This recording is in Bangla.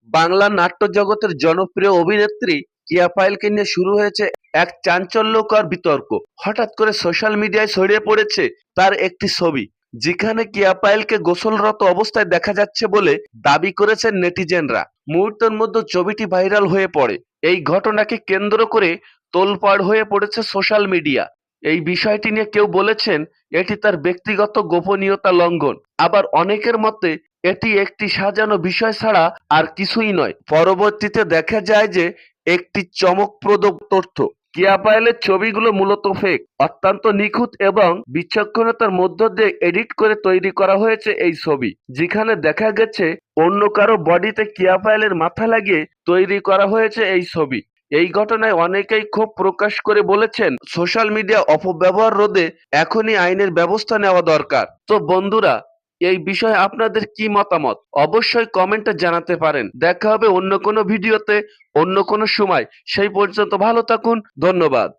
বাংলা নাট্য জগতের জনপ্রিয় অভিনেত্রী কেয়া পায়েলকে নিয়ে শুরু হয়েছে এক চাঞ্চল্যকর বিতর্ক। হঠাৎ করে সোশ্যাল মিডিয়ায় ছড়িয়ে পড়েছে তার একটি ছবি, যেখানে কেয়া পায়েলকে গোসলরত অবস্থায় দেখা যাচ্ছে বলে দাবি করেছেন নেটিজেনরা। মুহূর্তের মধ্যে ছবিটি ভাইরাল হয়ে পড়ে। এই ঘটনাকে কেন্দ্র করে তোলপাড় হয়ে পড়েছে সোশ্যাল মিডিয়া। এই বিষয়টি নিয়ে কেউ বলেছেন এটি তার ব্যক্তিগত গোপনীয়তা লঙ্ঘন, আবার অনেকের মতে এটি একটি সাজানো বিষয় ছাড়া আর কিছুই নয়। পরবর্তীতে দেখা যায় যে একটি চমকপ্রদ তথ্য, কেয়া পায়েলের ছবিগুলো মূলত ফেক, অত্যন্ত নিখুঁত এবং বিচক্ষণতার মধ্য দিয়ে এডিট করে তৈরি করা হয়েছে এই ছবি, যেখানে দেখা গেছে অন্য কারো বডিতে কেয়া পায়েলের মাথা লাগিয়ে তৈরি করা হয়েছে এই ছবি। এই ঘটনায় অনেকেই ক্ষোভ প্রকাশ করে বলেছেন সোশ্যাল মিডিয়া অপব্যবহার রোধে এখনই আইনের ব্যবস্থা নেওয়া দরকার। তো বন্ধুরা, এই বিষয়ে আপনাদের কি মতামত অবশ্যই কমেন্টে জানাতে পারেন। দেখা হবে অন্য কোনো ভিডিওতে, অন্য কোনো সময়। সেই পর্যন্ত ভালো থাকুন। ধন্যবাদ।